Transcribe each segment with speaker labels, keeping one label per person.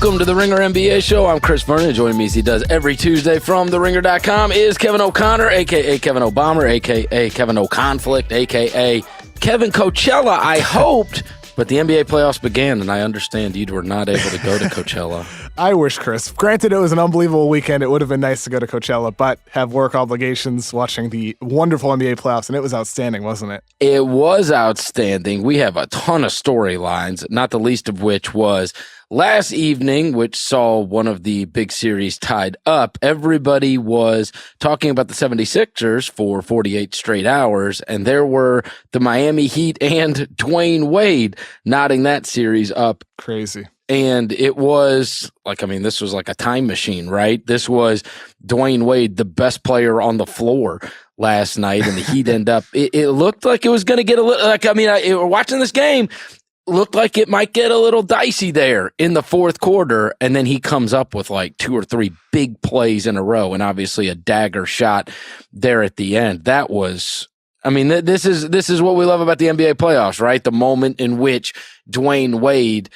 Speaker 1: Welcome to the Ringer NBA show. I'm Chris Vernon. Joining me as he does every Tuesday from TheRinger.com is Kevin O'Connor, a.k.a. Kevin Obama, a.k.a. Kevin O'Conflict, a.k.a. Kevin Coachella. I hoped, but the NBA playoffs began, and I understand you were not able to go to Coachella.
Speaker 2: I wish, Chris. Granted, it was an unbelievable weekend. It would have been nice to go to Coachella, but have work obligations watching the wonderful NBA playoffs, and it was outstanding, wasn't it?
Speaker 1: It was outstanding. We have a ton of storylines, not the least of which was last evening, which saw one of the big series tied up. Everybody was talking about the 76ers for 48 straight hours, and there were the Miami Heat and Dwayne Wade knotting that series up.
Speaker 2: Crazy.
Speaker 1: And it was this was like a time machine, right? This was Dwayne Wade, the best player on the floor last night, and the Heat end up, it looked like it was going to get a little, watching this game, looked like it might get a little dicey there in the fourth quarter, and then he comes up with like 2 or 3 big plays in a row, and obviously a dagger shot there at the end. That was, this is what we love about the NBA playoffs, right? The moment in which Dwayne Wade,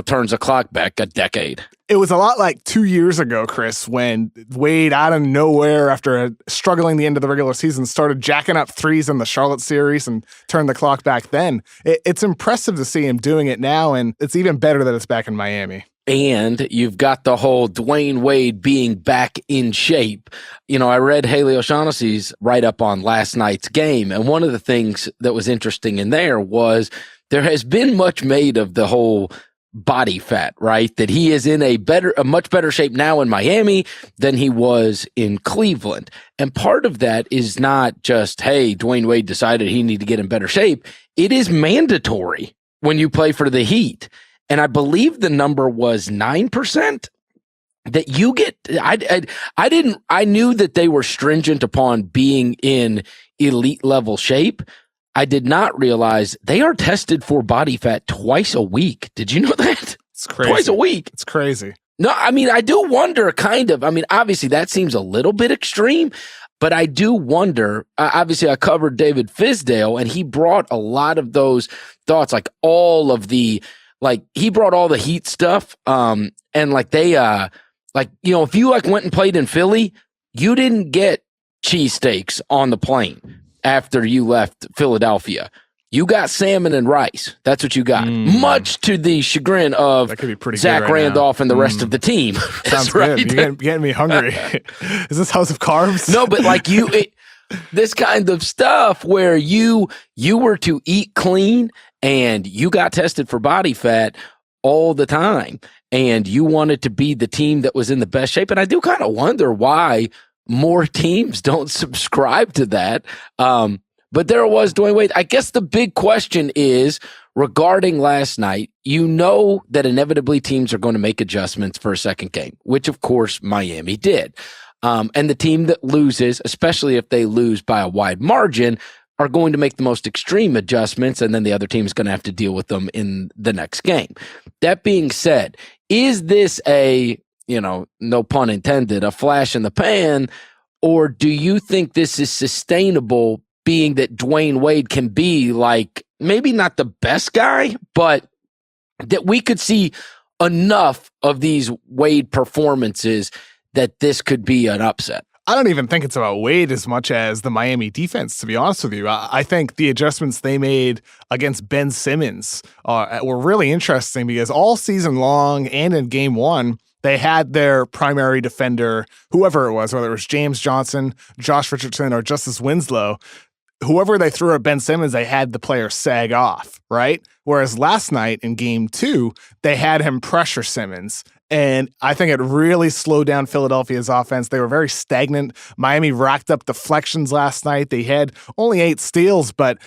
Speaker 1: turns the clock back a decade.
Speaker 2: It was a lot like 2 years ago, Chris, when Wade, out of nowhere, after struggling the end of the regular season, started jacking up threes in the Charlotte series and turned the clock back then. It's impressive to see him doing it now, and it's even better that it's back in Miami.
Speaker 1: And you've got the whole Dwayne Wade being back in shape. I read Haley O'Shaughnessy's write-up on last night's game, and one of the things that was interesting in there was there has been much made of the whole body fat, right? That he is in a much better shape now in Miami than he was in Cleveland. And part of that is not just, hey, Dwayne Wade decided he needed to get in better shape. It is mandatory when you play for the Heat. And I believe the number was 9% that you get. I knew that they were stringent upon being in elite level shape. I did not realize they are tested for body fat twice a week. Did you know that?
Speaker 2: It's crazy.
Speaker 1: Twice a week.
Speaker 2: It's crazy.
Speaker 1: No, I do wonder kind of. Obviously that seems a little bit extreme, but I do wonder. Obviously I covered David Fizdale, and he brought a lot of those thoughts, he brought all the Heat stuff. And if you went and played in Philly, you didn't get cheesesteaks on the plane after you left Philadelphia. You got salmon and rice. That's what you got. Much to the chagrin of Zach Randolph and the rest of the team.
Speaker 2: Sounds
Speaker 1: right.
Speaker 2: Good. You're getting me hungry. Is this House of Carbs?
Speaker 1: No, but this kind of stuff where you were to eat clean and you got tested for body fat all the time, and you wanted to be the team that was in the best shape. And I do kind of wonder why more teams don't subscribe to that. But there was Dwayne Wade. I guess the big question is regarding last night, that inevitably teams are going to make adjustments for a second game, which of course Miami did. And the team that loses, especially if they lose by a wide margin, are going to make the most extreme adjustments, and then the other team is going to have to deal with them in the next game. That being said, is this no pun intended, a flash in the pan, or do you think this is sustainable, being that Dwayne Wade can be maybe not the best guy, but that we could see enough of these Wade performances that this could be an upset?
Speaker 2: I don't even think it's about Wade as much as the Miami defense, to be honest with you. I think the adjustments they made against Ben Simmons were really interesting, because all season long and in game one, they had their primary defender, whoever it was, whether it was James Johnson, Josh Richardson, or Justice Winslow, whoever they threw at Ben Simmons, they had the player sag off, right? Whereas last night in game 2, they had him pressure Simmons. And I think it really slowed down Philadelphia's offense. They were very stagnant. Miami racked up deflections last night. They had only 8 steals, but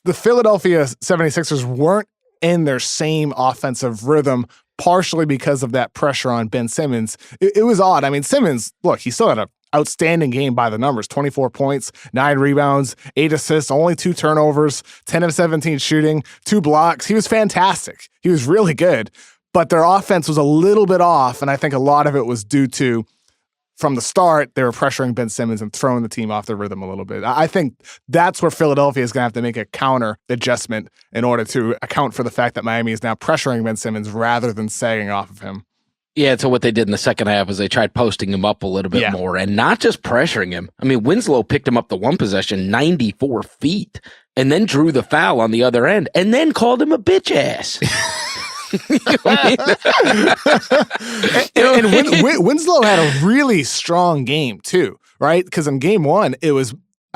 Speaker 2: the Philadelphia 76ers weren't in their same offensive rhythm, partially because of that pressure on Ben Simmons. It was odd. Simmons, look, he still had an outstanding game by the numbers, 24 points, 9 rebounds, 8 assists, only 2 turnovers, 10 of 17 shooting, 2 blocks. He was fantastic. He was really good, but their offense was a little bit off, and I think a lot of it was due to, from the start, they were pressuring Ben Simmons and throwing the team off the rhythm a little bit. I think that's where Philadelphia is going to have to make a counter adjustment in order to account for the fact that Miami is now pressuring Ben Simmons rather than sagging off of him.
Speaker 1: Yeah, so what they did in the second half is they tried posting him up a little bit more and not just pressuring him. I mean, Winslow picked him up the one possession 94 feet and then drew the foul on the other end and then called him a bitch ass.
Speaker 2: and Winslow had a really strong game too, right? Because in game one,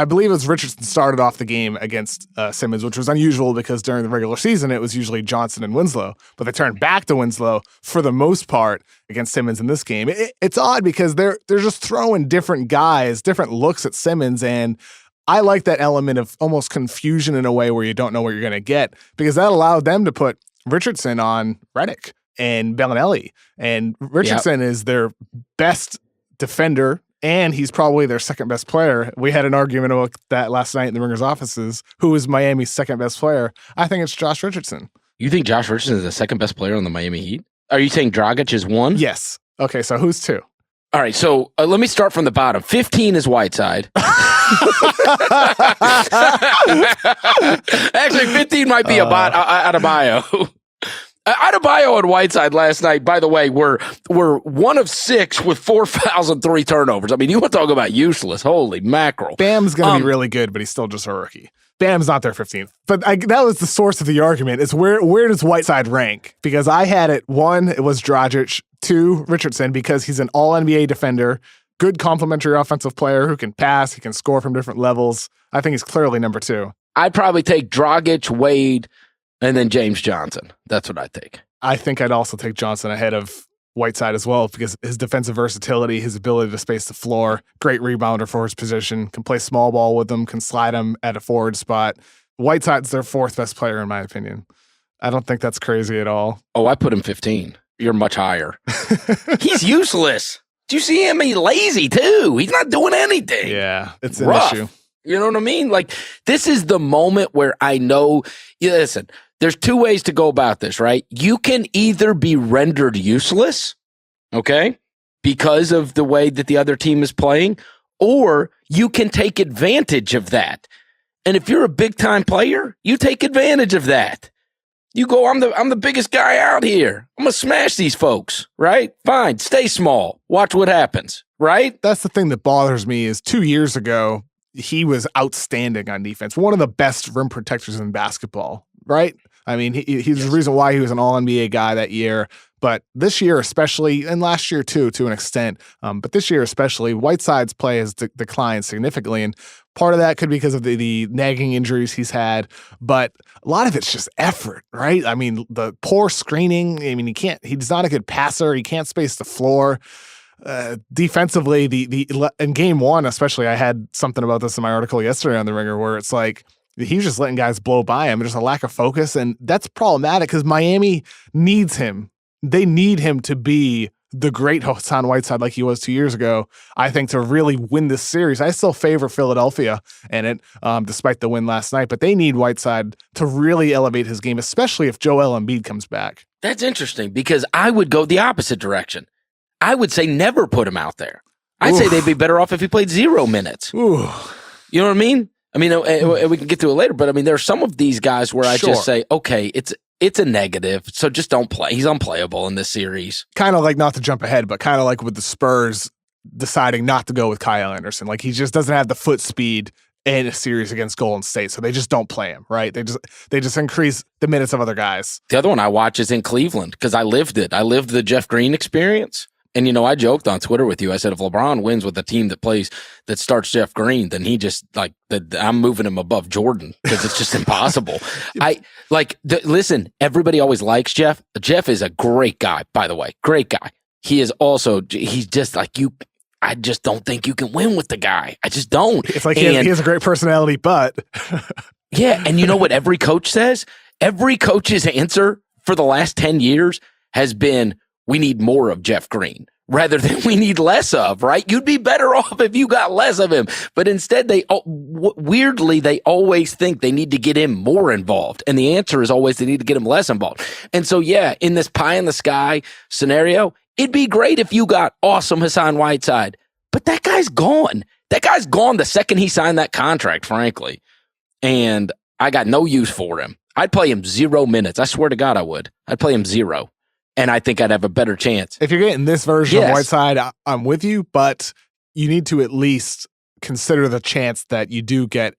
Speaker 2: I believe it was Richardson started off the game against Simmons, which was unusual because during the regular season, it was usually Johnson and Winslow. But they turned back to Winslow for the most part against Simmons in this game. It's odd because they're just throwing different guys, different looks at Simmons. And I like that element of almost confusion in a way where you don't know what you're going to get, because that allowed them to put Richardson on Redick and Bellinelli. And Richardson is their best defender, and he's probably their second best player. We had an argument about that last night in the Ringers offices. Who is Miami's second best player? I think it's Josh Richardson.
Speaker 1: You think Josh Richardson is the second best player on the Miami Heat? Are you saying Dragic is one?
Speaker 2: Yes. Okay, so who's two?
Speaker 1: All right, so let me start from the bottom. 15 is Whiteside. Actually, 15 might be Adebayo. Adebayo and Whiteside last night, by the way, were 1 of 6 with 4 fouls and 3 turnovers. I mean, you want to talk about useless. Holy mackerel.
Speaker 2: Bam's going to be really good, but he's still just a rookie. Bam's not their 15th. But that was the source of the argument, is where does Whiteside rank? Because I had it, 1, it was Dragic, 2, Richardson, because he's an all-NBA defender, good complementary offensive player who can pass, he can score from different levels. I think he's clearly number 2.
Speaker 1: I'd probably take Dragic, Wade, and then James Johnson. That's what I take.
Speaker 2: I think I'd also take Johnson ahead of Whiteside as well, because his defensive versatility, his ability to space the floor, great rebounder for his position, can play small ball with them, can slide him at a forward spot. Whiteside's their 4th best player, in my opinion. I don't think that's crazy at all.
Speaker 1: Oh, I put him 15. You're much higher. He's useless. Do you see him? He's lazy, too. He's not doing anything.
Speaker 2: Yeah, it's
Speaker 1: rough.
Speaker 2: An issue.
Speaker 1: You know what I mean? Like, this is the moment where I know, listen, there's 2 ways to go about this, right? You can either be rendered useless, okay, because of the way that the other team is playing, or you can take advantage of that. And if you're a big-time player, you take advantage of that. You go, I'm the biggest guy out here. I'm going to smash these folks, right? Fine, stay small. Watch what happens, right?
Speaker 2: That's the thing that bothers me is 2 years ago, he was outstanding on defense. One of the best rim protectors in basketball, right? I mean, he's the reason why he was an all-NBA guy that year. But this year especially, and last year too, to an extent, but this year especially, Whiteside's play has declined significantly. And part of that could be because of the nagging injuries he's had. But a lot of it's just effort, right? I mean, the poor screening. I mean, he's not a good passer. He can't space the floor. Defensively, in game 1, especially, I had something about this in my article yesterday on The Ringer, where it's like, he was just letting guys blow by him. Just a lack of focus. And that's problematic because Miami needs him. They need him to be the great Hassan Whiteside like he was 2 years ago, I think, to really win this series. I still favor Philadelphia in it, despite the win last night. But they need Whiteside to really elevate his game, especially if Joel Embiid comes back.
Speaker 1: That's interesting because I would go the opposite direction. I would say never put him out there. I'd say they'd be better off if he played 0 minutes.
Speaker 2: Ooh.
Speaker 1: You know what I mean? I mean, we can get to it later, but I mean, there are some of these guys where I just say, okay, it's a negative, so just don't play. He's unplayable in this series.
Speaker 2: Kind of like, not to jump ahead, but kind of like with the Spurs deciding not to go with Kyle Anderson. Like, he just doesn't have the foot speed in a series against Golden State, so they just don't play him, right? They just increase the minutes of other guys.
Speaker 1: The other one I watch is in Cleveland because I lived it. I lived the Jeff Green experience. And, you know, I joked on Twitter with you. I said, if LeBron wins with a team that starts Jeff Green, then he just I'm moving him above Jordan because it's just impossible. Listen, everybody always likes Jeff. Jeff is a great guy, by the way. Great guy. He's just like you. I just don't think you can win with the guy. I just don't.
Speaker 2: It's like he has a great personality, but.
Speaker 1: Yeah. And you know what every coach says? Every coach's answer for the last 10 years has been, we need more of Jeff Green rather than we need less of, right? You'd be better off if you got less of him. But instead, weirdly, they always think they need to get him more involved. And the answer is always they need to get him less involved. And so, yeah, in this pie in the sky scenario, it'd be great if you got awesome Hassan Whiteside. But that guy's gone. That guy's gone the second he signed that contract, frankly. And I got no use for him. I'd play him 0 minutes. I swear to God I would. I'd play him 0. and I think I'd have a better chance.
Speaker 2: If you're getting this version of Whiteside, I'm with you, but you need to at least consider the chance that you do get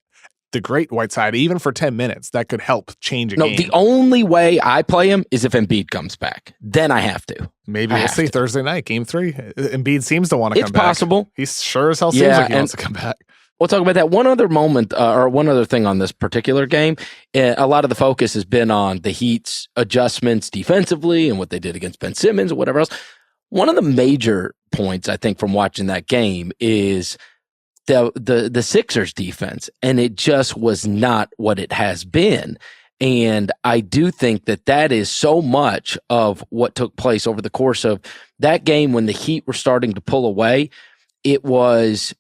Speaker 2: the great Whiteside, even for 10 minutes. That could help change a game.
Speaker 1: No, the only way I play him is if Embiid comes back. Then I have to.
Speaker 2: Maybe we'll see Thursday night, game 3. Embiid seems to want to come back.
Speaker 1: It's possible.
Speaker 2: He sure as hell seems like he wants to come back.
Speaker 1: We'll talk about that. One other moment, or one other thing on this particular game. A lot of the focus has been on the Heat's adjustments defensively and what they did against Ben Simmons or whatever else. One of the major points, I think, from watching that game is the Sixers defense, and it just was not what it has been. And I do think that is so much of what took place over the course of that game when the Heat were starting to pull away. It was,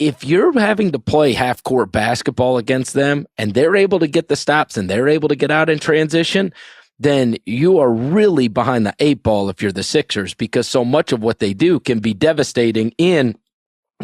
Speaker 1: if you're having to play half-court basketball against them and they're able to get the stops and they're able to get out in transition, then you are really behind the 8 ball if you're the Sixers, because so much of what they do can be devastating in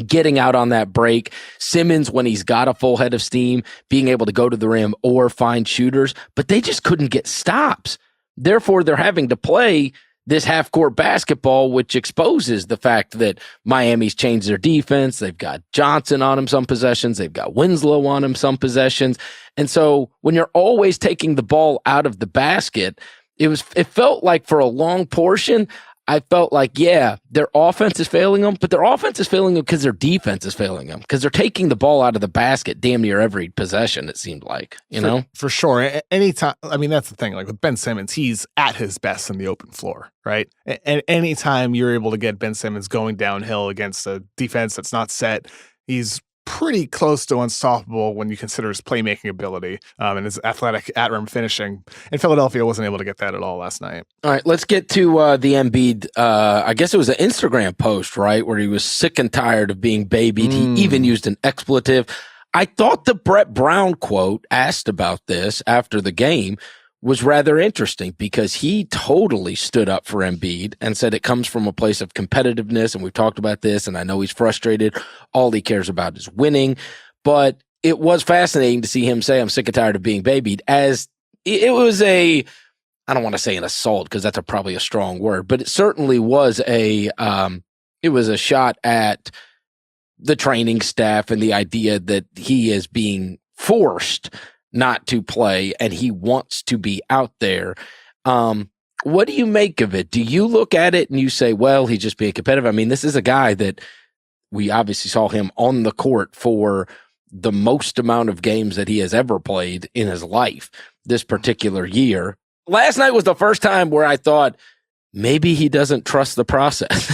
Speaker 1: getting out on that break. Simmons, when he's got a full head of steam, being able to go to the rim or find shooters, but they just couldn't get stops. Therefore, they're having to play this half-court basketball, which exposes the fact that Miami's changed their defense. They've got Johnson on him some possessions. They've got Winslow on him some possessions. And so when you're always taking the ball out of the basket, it felt like for a long portion, I felt like, yeah, their offense is failing them, but their offense is failing them because their defense is failing them, because they're taking the ball out of the basket damn near every possession, it seemed like, you know?
Speaker 2: For sure. Anytime, I mean, that's the thing. Like with Ben Simmons, he's at his best in the open floor, right? And anytime you're able to get Ben Simmons going downhill against a defense that's not set, he's pretty close to unstoppable when you consider his playmaking ability and his athletic at-rim finishing. And Philadelphia wasn't able to get that at all last night.
Speaker 1: All right, let's get to the Embiid. I guess it was an Instagram post, right, where he was sick and tired of being babied. He even used an expletive. I thought the Brett Brown quote asked about this after the game was rather interesting, because he totally stood up for Embiid and said it comes from a place of competitiveness. And we've talked about this, and I know he's frustrated. All he cares about is winning. But it was fascinating to see him say, I'm sick and tired of being babied, as it was I don't want to say an assault, because that's probably a strong word, but it certainly was it was a shot at the training staff and the idea that he is being forced not to play and he wants to be out there. What do you make of it? Do you look at it and you say, well, he's just being competitive? I mean, this is a guy that we obviously saw him on the court for the most amount of games that he has ever played in his life this particular year. Last night was the first time where I thought maybe he doesn't trust the process.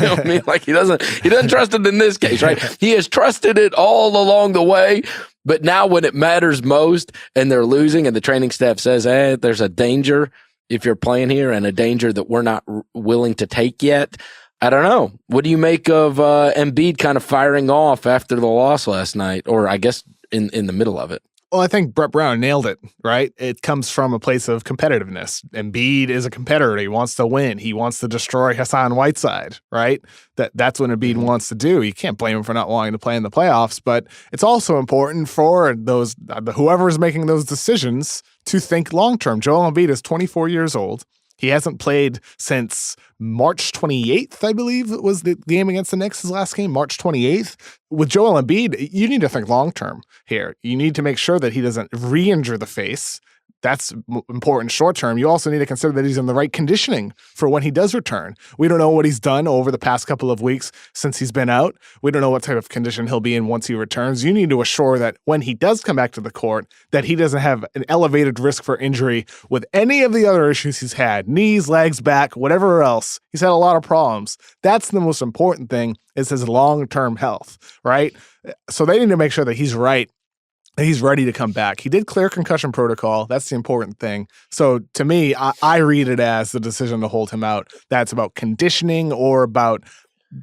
Speaker 1: You know what I mean? Like he doesn't trust it in this case, right? He has trusted it all along the way. But now when it matters most and they're losing and the training staff says, hey, there's a danger if you're playing here and a danger that we're not willing to take yet. I don't know. What do you make of Embiid kind of firing off after the loss last night, or I guess in the middle of it?
Speaker 2: Well, I think Brett Brown nailed it, right? It comes from a place of competitiveness. Embiid is a competitor. He wants to win. He wants to destroy Hassan Whiteside, right? That's what Embiid wants to do. You can't blame him for not wanting to play in the playoffs, but it's also important for those whoever is making those decisions to think long-term. Joel Embiid is 24 years old. He hasn't played since March 28th, I believe was the game against the Knicks, his last game, March 28th. With Joel Embiid, you need to think long-term here. You need to make sure that he doesn't re-injure the face. That's important short-term. You also need to consider that he's in the right conditioning for when he does return. We don't know what he's done over the past couple of weeks since he's been out. We don't know what type of condition he'll be in once he returns. You need to assure that when he does come back to the court, that he doesn't have an elevated risk for injury with any of the other issues he's had, knees, legs, back, whatever else. He's had a lot of problems. That's the most important thing, is his long-term health, right? So they need to make sure that he's right. He's ready to come back. He did clear concussion protocol. That's the important thing. So to me, I read it as the decision to hold him out. That's about conditioning or about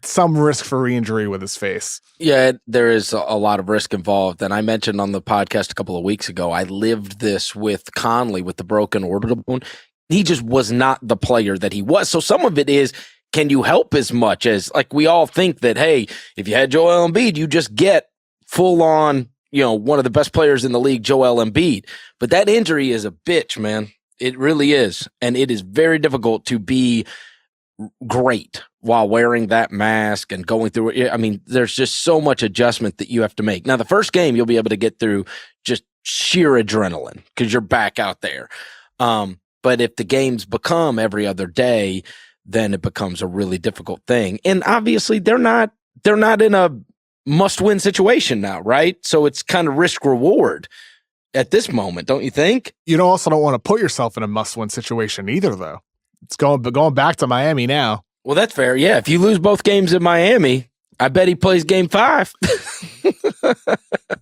Speaker 2: some risk for re-injury with his face.
Speaker 1: Yeah, there is a lot of risk involved. And I mentioned on the podcast a couple of weeks ago, I lived this with Conley with the broken orbital bone. He just was not the player that he was. So some of it is, can you help as much as, like, we all think that, hey, if you had Joel Embiid, you just get full on, one of the best players in the league, Joel Embiid. But that injury is a bitch, man. It really is. And it is very difficult to be great while wearing that mask and going through it. I mean, there's just so much adjustment that you have to make. Now, the first game you'll be able to get through just sheer adrenaline because you're back out there. But if the games become every other day, then it becomes a really difficult thing. And obviously they're not in a must-win situation now, right? So it's kind of risk reward at this moment, don't you think?
Speaker 2: You also don't want to put yourself in a must-win situation either, though. It's going back to Miami now.
Speaker 1: Well, that's fair. Yeah, if you lose both games in Miami, I bet he plays game 5.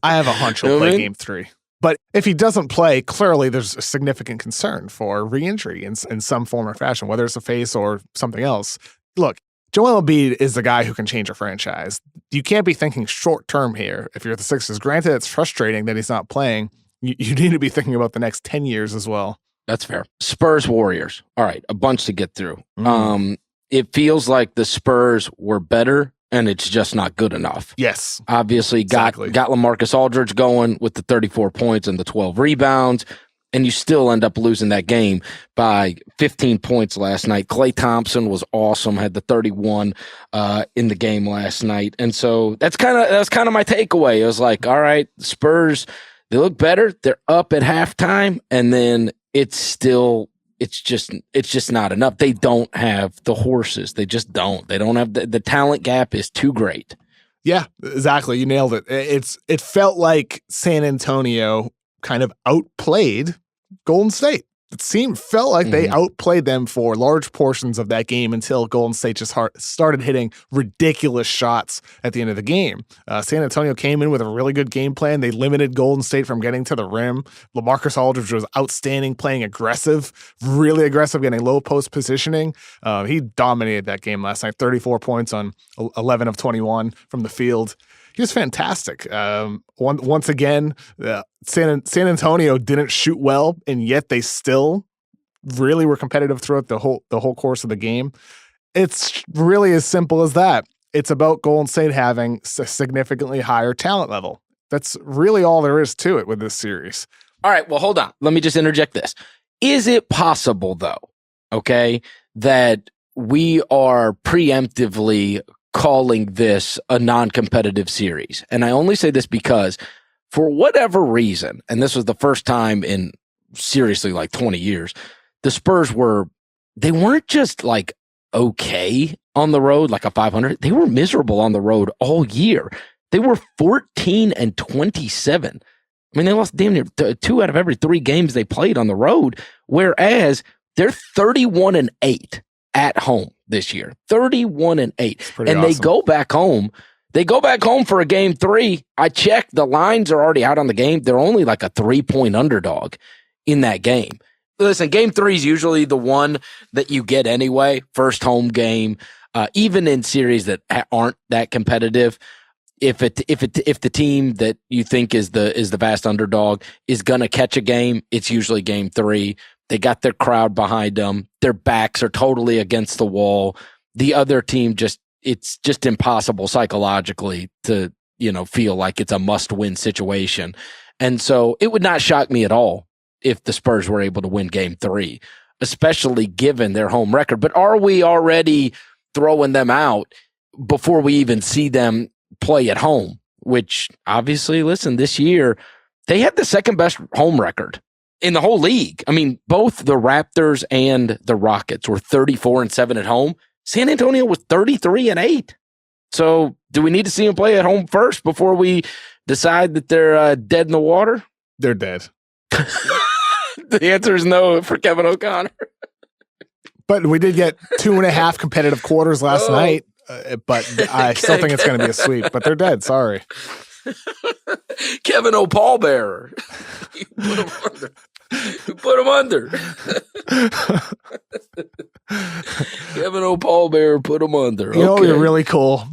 Speaker 2: I have a hunch he'll play game 3. But if he doesn't play, clearly there's a significant concern for re-injury in some form or fashion, whether it's a face or something else. Look, Joel Embiid is the guy who can change a franchise. You can't be thinking short-term here if you're the Sixers. Granted, it's frustrating that he's not playing. You need to be thinking about the next 10 years as well.
Speaker 1: That's fair. Spurs, Warriors. All right, a bunch to get through. It feels like the Spurs were better, and it's just not good enough.
Speaker 2: Yes.
Speaker 1: Obviously, got LaMarcus Aldridge going with the 34 points and the 12 rebounds, and you still end up losing that game by 15 points last night. Klay Thompson was awesome, had the 31 in the game last night. And so that's kind of my takeaway. It was like, all right, the Spurs, they look better. They're up at halftime, and then it's just not enough. They don't have the horses. They just don't. They don't have the talent gap is too great.
Speaker 2: Yeah, exactly. You nailed it. It felt like San Antonio kind of outplayed Golden State. Felt like they outplayed them for large portions of that game until Golden State just started hitting ridiculous shots at the end of the game. San Antonio came in with a really good game plan. They limited Golden State from getting to the rim. LaMarcus Aldridge was outstanding, playing aggressive, really aggressive, getting low post positioning. He dominated that game last night, 34 points on 11 of 21 from the field. He was fantastic. Once again, San Antonio didn't shoot well, and yet they still really were competitive throughout the whole course of the game. It's really as simple as that. It's about Golden State having a significantly higher talent level. That's really all there is to it with this series.
Speaker 1: All right, well, hold on. Let me just interject this. Is it possible, though, okay, that we are preemptively calling this a non-competitive series? And I only say this because for whatever reason, and this was the first time in seriously like 20 years, the Spurs they weren't just like okay on the road, like a 500. They were miserable on the road all year. They were 14-27. I mean, they lost damn near 2 out of every 3 games they played on the road, whereas they're 31-8 at home this year. 31-8. And awesome. They go back home. They go back home for a game 3. I checked. The lines are already out on the game. They're only like a 3-point underdog in that game. Listen, game 3 is usually the one that you get anyway. First home game, even in series that aren't that competitive. If the team that you think is the vast underdog is gonna catch a game, it's usually game 3. They got their crowd behind them. Their backs are totally against the wall. The other team it's just impossible psychologically to, feel like it's a must-win situation. And so it would not shock me at all if the Spurs were able to win game 3, especially given their home record. But are we already throwing them out before we even see them play at home? Which obviously, listen, this year they had the second best home record in the whole league. I mean, both the Raptors and the Rockets were 34-7 at home. San Antonio was 33-8. So do we need to see them play at home first before we decide that they're dead in the water?
Speaker 2: They're dead.
Speaker 1: The answer is no for Kevin O'Connor.
Speaker 2: But we did get 2.5 competitive quarters last night. But I still think it's going to be a sweep. But they're dead. Sorry.
Speaker 1: Kevin O'Pallbearer. You put him under. Kevin O'Pallbearer put him under.
Speaker 2: You know what would be really cool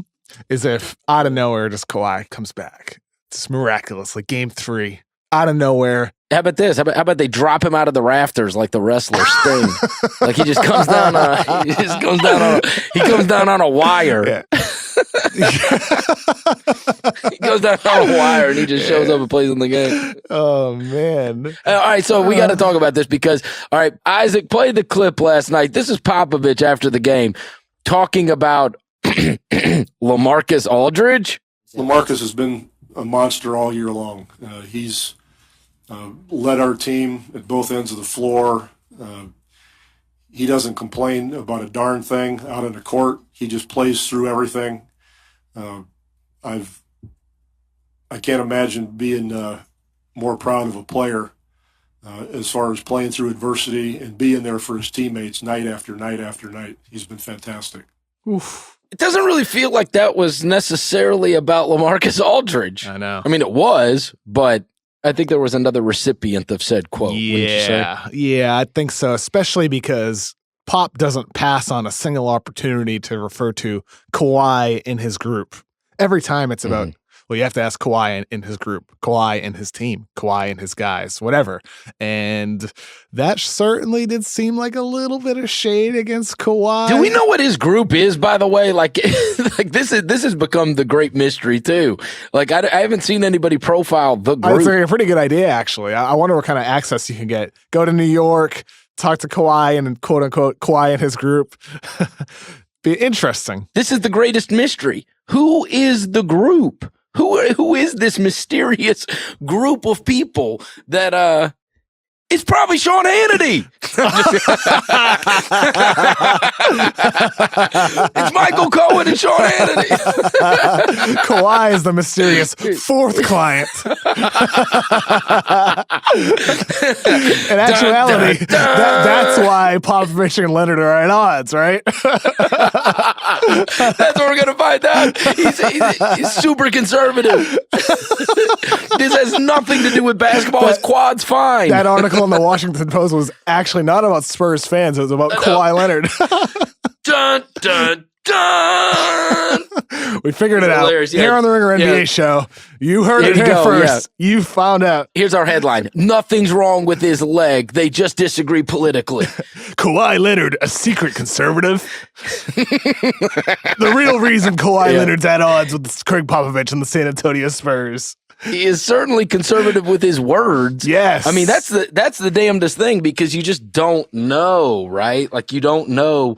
Speaker 2: is if out of nowhere just Kawhi comes back. Just miraculously. Game 3. Out of nowhere.
Speaker 1: How about this? How about they drop him out of the rafters like the wrestler Sting? Like he just comes down on a wire. Yeah. He goes down on a wire and he just shows up and plays in the game.
Speaker 2: Oh, man.
Speaker 1: All right, so we got to talk about this because, all right, Isaac played the clip last night. This is Popovich after the game talking about LaMarcus Aldridge.
Speaker 3: LaMarcus has been a monster all year long. He's led our team at both ends of the floor. He doesn't complain about a darn thing out on the court. He just plays through everything. I can't imagine being more proud of a player as far as playing through adversity and being there for his teammates night after night after night. He's been fantastic.
Speaker 2: Oof.
Speaker 1: It doesn't really feel like that was necessarily about LaMarcus Aldridge.
Speaker 2: I know.
Speaker 1: I mean, it was, but I think there was another recipient of said quote.
Speaker 2: Yeah, I think so, especially because Pop doesn't pass on a single opportunity to refer to Kawhi in his group. Every time it's about, well, you have to ask Kawhi in his group, Kawhi and his team, Kawhi and his guys, whatever. And that certainly did seem like a little bit of shade against Kawhi.
Speaker 1: Do we know what his group is, by the way? Like this has become the great mystery too. Like I haven't seen anybody profile the group.
Speaker 2: It's a pretty good idea, actually. I wonder what kind of access you can get. Go to New York, talk to Kawhi and quote unquote Kawhi and his group. Be interesting.
Speaker 1: This is the greatest mystery. Who is the group? Who is this mysterious group of people that it's probably Sean Hannity. It's Michael Cohen and Sean Hannity.
Speaker 2: Kawhi is the mysterious fourth client. In actuality, that's why Popovich and Leonard are at odds, right?
Speaker 1: That's what we're going to find out. He's super conservative. This has nothing to do with basketball. His quad's fine.
Speaker 2: That article in the Washington Post was actually not about Spurs fans. It was about Kawhi Leonard.
Speaker 1: Dun, dun, dun.
Speaker 2: We figured it out. Here on the Ringer NBA show. You heard it here first. Yeah. You found out.
Speaker 1: Here's our headline. Nothing's wrong with his leg. They just disagree politically.
Speaker 2: Kawhi Leonard, a secret conservative. The real reason Kawhi Leonard's at odds with Craig Popovich and the San Antonio Spurs.
Speaker 1: He is certainly conservative with his words.
Speaker 2: Yes.
Speaker 1: I mean, that's the damnedest thing because you just don't know, right? Like you don't know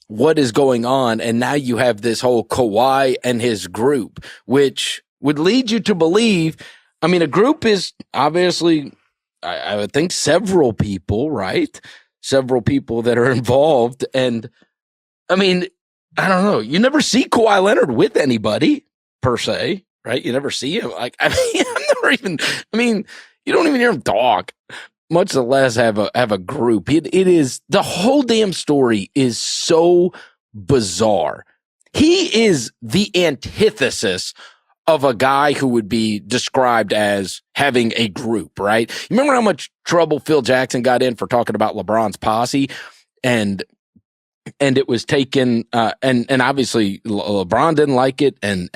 Speaker 1: what is going on. And now you have this whole Kawhi and his group, which would lead you to believe, I mean, a group is obviously, I would think several people, right? Several people that are involved. And I mean, I don't know. You never see Kawhi Leonard with anybody per se. Right? You never see him. Like, I mean, you don't even hear him talk, much less have a group. It is, the whole damn story is so bizarre. He is the antithesis of a guy who would be described as having a group, right? You remember how much trouble Phil Jackson got in for talking about LeBron's posse? And it was taken, and obviously LeBron didn't like it, and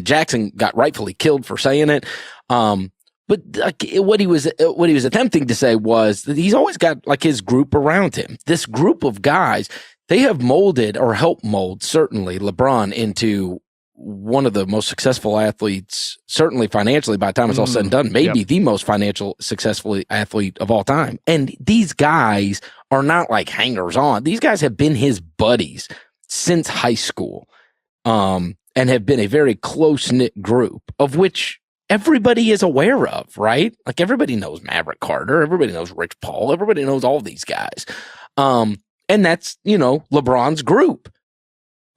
Speaker 1: Jackson got rightfully killed for saying it. But like, what he was attempting to say was that he's always got like his group around him. This group of guys, they have molded or helped mold certainly LeBron into one of the most successful athletes, certainly financially by the time it's all said and done, maybe the most financial successful athlete of all time. And these guys are not like hangers on. These guys have been his buddies since high school, and have been a very close knit group of which everybody is aware of, right? Like everybody knows Maverick Carter. Everybody knows Rich Paul. Everybody knows all these guys. And that's, LeBron's group.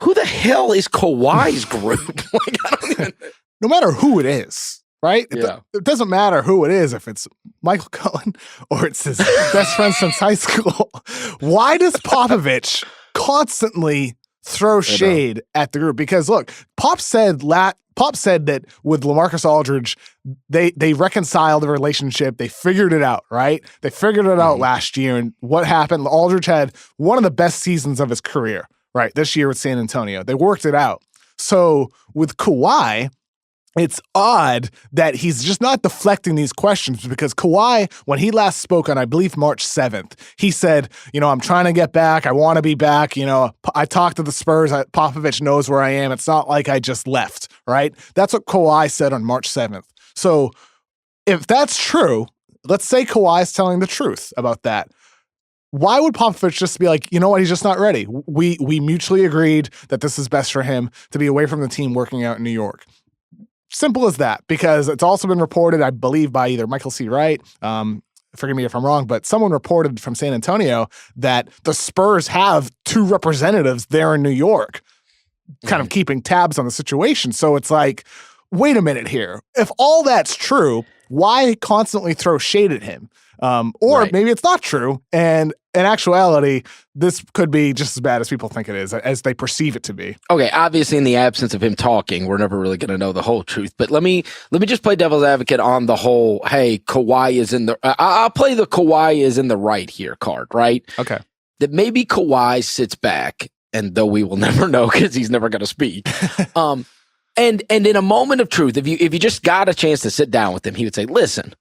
Speaker 1: Who the hell is Kawhi's group? Like, I don't even.
Speaker 2: No matter who it is, right? It doesn't matter who it is, if it's Michael Cohen or it's his best friend since high school. Why does Popovich constantly throw shade at the group? Because look, Pop said that with LaMarcus Aldridge, they reconciled the relationship. They figured it out, right? They figured it out last year. And what happened? Aldridge had one of the best seasons of his career. Right, this year with San Antonio. They worked it out. So with Kawhi, it's odd that he's just not deflecting these questions, because Kawhi, when he last spoke on, I believe, March 7th, he said, I'm trying to get back. I want to be back. I talked to the Spurs. Popovich knows where I am. It's not like I just left, right? That's what Kawhi said on March 7th. So if that's true, let's say Kawhi is telling the truth about that. Why would Popovich just be like, you know what, he's just not ready? We mutually agreed that this is best for him to be away from the team working out in New York. Simple as that, because it's also been reported, I believe, by either Michael C. Wright, forgive me if I'm wrong, but someone reported from San Antonio that the Spurs have 2 representatives there in New York, kind of keeping tabs on the situation. So it's like, wait a minute here. If all that's true, why constantly throw shade at him? Or maybe it's not true, and in actuality, this could be just as bad as people think it is, as they perceive it to be.
Speaker 1: Okay, obviously, in the absence of him talking, we're never really going to know the whole truth. But let me just play devil's advocate on the whole, hey, Kawhi is in the I'll play the Kawhi is in the right here card, right?
Speaker 2: Okay.
Speaker 1: That maybe Kawhi sits back, and though we will never know because he's never going to speak. And in a moment of truth, if you just got a chance to sit down with him, he would say, listen,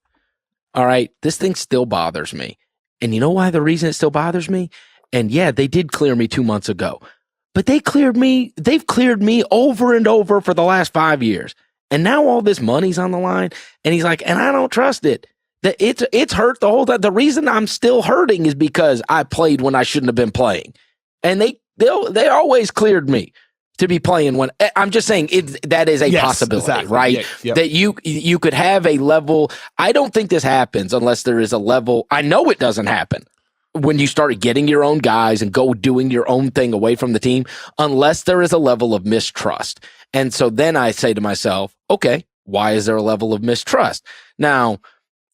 Speaker 1: all right, this thing still bothers me. And you know why the reason it still bothers me? And yeah, they did clear me 2 months ago, but they've cleared me over and over for the last 5 years. And now all this money's on the line. And he's like, and I don't trust it. That it's hurt the whole time. The reason I'm still hurting is because I played when I shouldn't have been playing. And they always cleared me to be playing when I'm just saying that is a possibility, exactly. Right? Yeah, yep. That you could have a level. I don't think this happens unless there is a level. I know it doesn't happen when you start getting your own guys and go doing your own thing away from the team, unless there is a level of mistrust. And so then I say to myself, okay, why is there a level of mistrust? Now,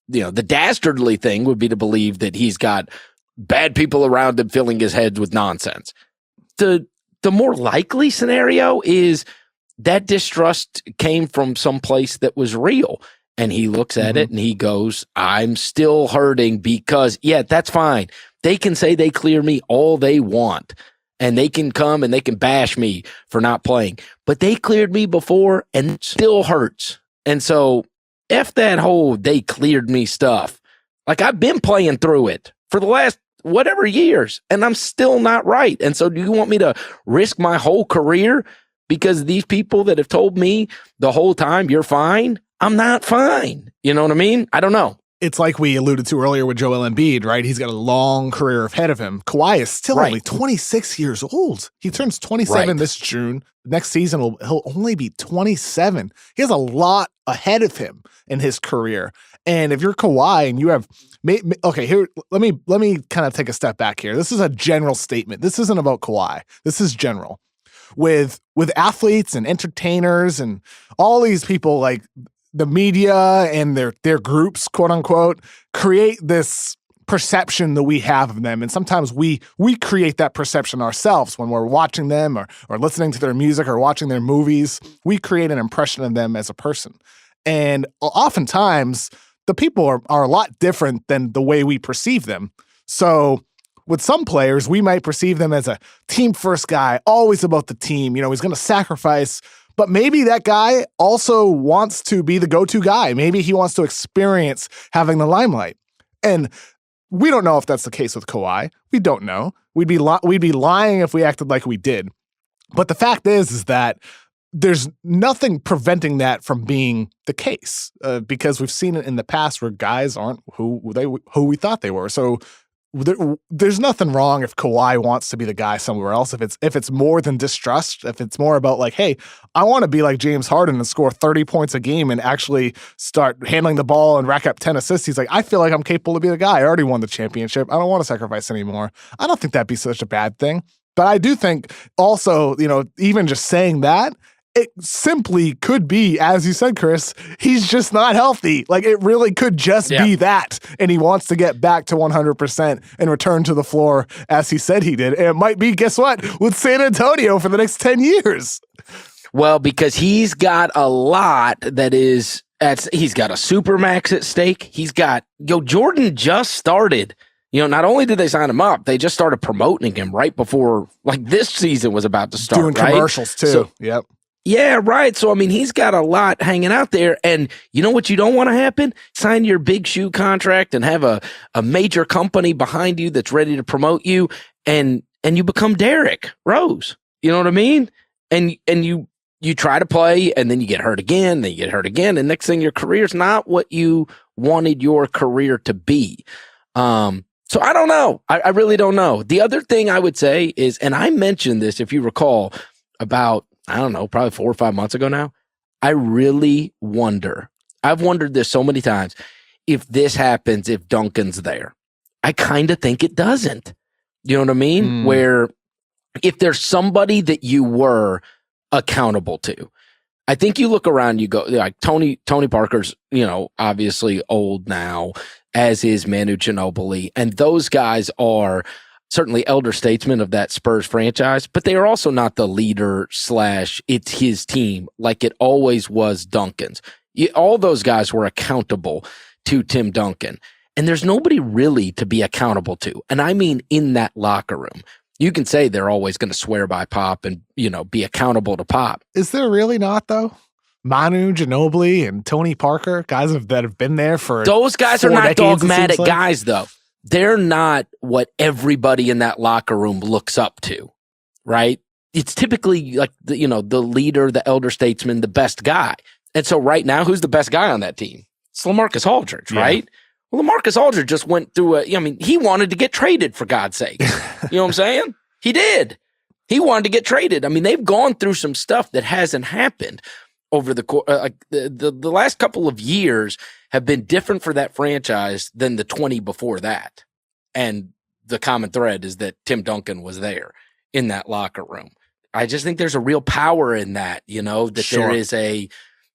Speaker 1: the dastardly thing would be to believe that he's got bad people around him filling his head with nonsense. The more likely scenario is that distrust came from some place that was real. And he looks at it and he goes, I'm still hurting because, yeah, that's fine. They can say they clear me all they want. And they can come and they can bash me for not playing. But they cleared me before and it still hurts. And so F that whole they cleared me stuff. Like, I've been playing through it for the last whatever years, and I'm still not right. And so do you want me to risk my whole career because these people that have told me the whole time you're fine? I'm not fine. You know what I mean? I don't know.
Speaker 2: It's like we alluded to earlier with Joel Embiid, right? He's got a long career ahead of him. Kawhi is still only 26 years old. He turns 27 this June. Next season, he'll only be 27. He has a lot ahead of him in his career. And if you're Kawhi and you have okay, here, let me kind of take a step back here. This is a general statement. This isn't about Kawhi. This is general. With athletes and entertainers and all these people, like the media and their groups, quote unquote, create this perception that we have of them. And sometimes we create that perception ourselves when we're watching them or listening to their music or watching their movies. We create an impression of them as a person. And oftentimes the people are a lot different than the way we perceive them. So with some players, we might perceive them as a team first guy, always about the team. He's going to sacrifice, but maybe that guy also wants to be the go-to guy. Maybe he wants to experience having the limelight. And we don't know if that's the case with Kawhi. We don't know. We'd be lying if we acted like we did. But the fact is that there's nothing preventing that from being the case because we've seen it in the past where guys aren't who we thought they were. So there's nothing wrong if Kawhi wants to be the guy somewhere else. If it's more than distrust, if it's more about like, hey, I want to be like James Harden and score 30 points a game and actually start handling the ball and rack up 10 assists. He's like, I feel like I'm capable to be the guy. I already won the championship. I don't want to sacrifice anymore. I don't think that'd be such a bad thing. But I do think also, even just saying that, it simply could be, as you said, Chris, he's just not healthy. Like, it really could just be that. And he wants to get back to 100% and return to the floor as he said he did. And it might be, guess what, with San Antonio for the next 10 years.
Speaker 1: Well, because he's got a lot that is, he's got a supermax at stake. He's got, Jordan just started. Not only did they sign him up, they just started promoting him right before, like, this season was about to start.
Speaker 2: Doing commercials, too.
Speaker 1: So,
Speaker 2: yep.
Speaker 1: Yeah, right. So, I mean, he's got a lot hanging out there. And you know what you don't want to happen? Sign your big shoe contract and have a major company behind you that's ready to promote you, and you become Derrick Rose. You know what I mean? And you try to play, and then you get hurt again, then you get hurt again, and next thing your career's not what you wanted your career to be. So I don't know. I really don't know. The other thing I would say is, and I mentioned this, if you recall, about, I don't know, probably 4 or 5 months ago now, I really wonder, I've wondered this so many times, if this happens, if Duncan's there. I kind of think it doesn't. You know what I mean? Where if there's somebody that you were accountable to, I think you look around, you go, like Tony Parker's, obviously old now, as is Manu Ginobili. And those guys are certainly elder statesmen of that Spurs franchise, but they are also not the leader / it's his team like it always was Duncan's. All those guys were accountable to Tim Duncan. And there's nobody really to be accountable to. And I mean, in that locker room, you can say they're always going to swear by Pop and, be accountable to Pop.
Speaker 2: Is there really not, though? Manu Ginobili and Tony Parker, guys that have been there for
Speaker 1: those guys are not
Speaker 2: decades,
Speaker 1: dogmatic guys, though. They're not what everybody in that locker room looks up to, right? It's typically like, the leader, the elder statesman, the best guy. And so right now, who's the best guy on that team? It's LaMarcus Aldridge, right? Well, LaMarcus Aldridge just went through he wanted to get traded, for God's sake. You know what I'm saying? He did. He wanted to get traded. I mean, they've gone through some stuff that hasn't happened over the last couple of years have been different for that franchise than the 20 before that. And the common thread is that Tim Duncan was there in that locker room. I just think there's a real power in that, that
Speaker 2: Sure.
Speaker 1: there is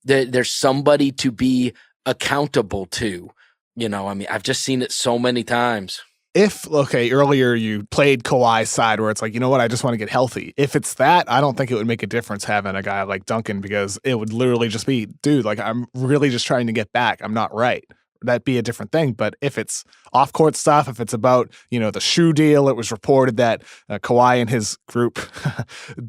Speaker 1: there's somebody to be accountable to. I've just seen it so many times.
Speaker 2: Earlier you played Kawhi's side where it's like, you know what, I just want to get healthy. If it's that, I don't think it would make a difference having a guy like Duncan, because it would literally just be, dude, like, I'm really just trying to get back. I'm not right. That'd be a different thing. But if it's off-court stuff, if it's about, the shoe deal, it was reported that Kawhi and his group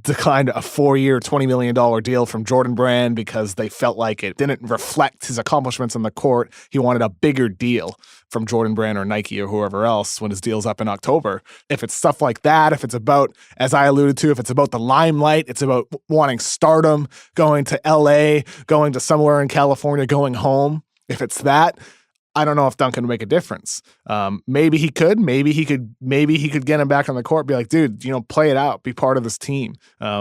Speaker 2: declined a 4-year, $20 million deal from Jordan Brand because they felt like it didn't reflect his accomplishments on the court. He wanted a bigger deal from Jordan Brand or Nike or whoever else when his deal's up in October. If it's stuff like that, if it's about, as I alluded to, if it's about the limelight, it's about wanting stardom, going to LA, going to somewhere in California, going home. If it's that, I don't know if Duncan would make a difference. Maybe he could get him back on the court, be like, dude, play it out, be part of this team.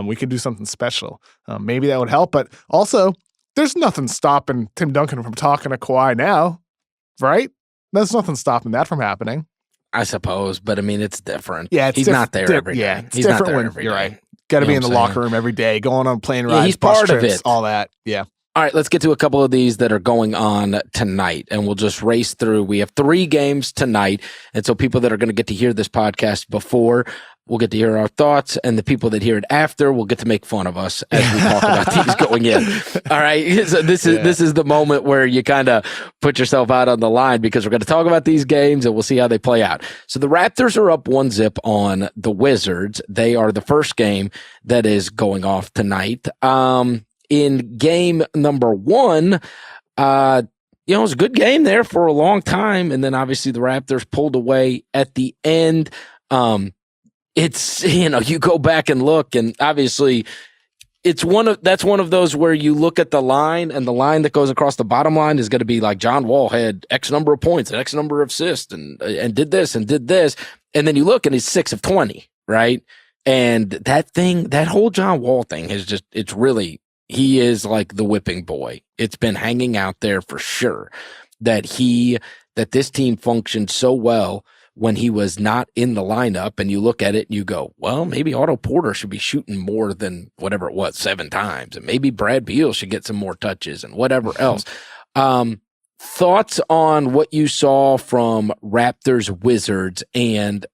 Speaker 2: We could do something special. Maybe that would help. But also, there's nothing stopping Tim Duncan from talking to Kawhi now, right? There's nothing stopping that from happening.
Speaker 1: I suppose, but I mean, it's different.
Speaker 2: Yeah,
Speaker 1: he's not there every day.
Speaker 2: Yeah, it's
Speaker 1: he's
Speaker 2: different
Speaker 1: not there
Speaker 2: when
Speaker 1: every
Speaker 2: you're
Speaker 1: day.
Speaker 2: right. Got to be in the
Speaker 1: what I'm
Speaker 2: locker room every day, going on plane rides,
Speaker 1: he's
Speaker 2: bus
Speaker 1: part of
Speaker 2: trips,
Speaker 1: it.
Speaker 2: all that. Yeah.
Speaker 1: All right, let's get to a couple of these that are going on tonight, and we'll just race through. We have 3 games tonight, and so people that are going to get to hear this podcast before will get to hear our thoughts, and the people that hear it after will get to make fun of us as we talk about these going in. All right, so this is the moment where you kind of put yourself out on the line, because we're going to talk about these games, and we'll see how they play out. So the Raptors are up 1-0 on the Wizards. They are the first game that is going off tonight. In game number 1, it was a good game there for a long time. And then obviously the Raptors pulled away at the end. It's, you go back and look, and obviously that's one of those where you look at the line, and the line that goes across the bottom line is going to be like John Wall had X number of points and X number of assists and did this and did this. And then you look and he's 6 of 20, right? And that whole John Wall thing he is like the whipping boy. It's been hanging out there for sure that this team functioned so well when he was not in the lineup. And you look at it and you go, well, maybe Otto Porter should be shooting more than whatever it was, 7 times. And maybe Brad Beal should get some more touches and whatever else. Thoughts on what you saw from Raptors Wizards and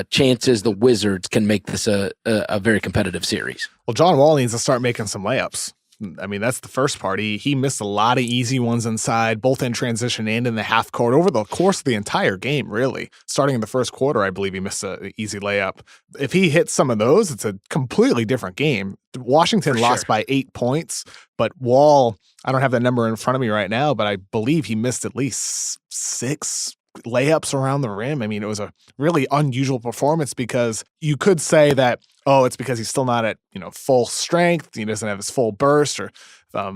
Speaker 1: chances the Wizards can make this a very competitive series?
Speaker 2: Well, John Wall needs to start making some layups. I mean, that's the first part. He missed a lot of easy ones inside, both in transition and in the half court over the course of the entire game, really. Starting in the first quarter, I believe he missed an easy layup. If he hits some of those, it's a completely different game. Washington lost by 8 points, but Wall, I don't have that number in front of me right now, but I believe he missed at least 6 layups around the rim. I mean, it was a really unusual performance because you could say that, oh, it's because he's still not at, full strength. He doesn't have his full burst or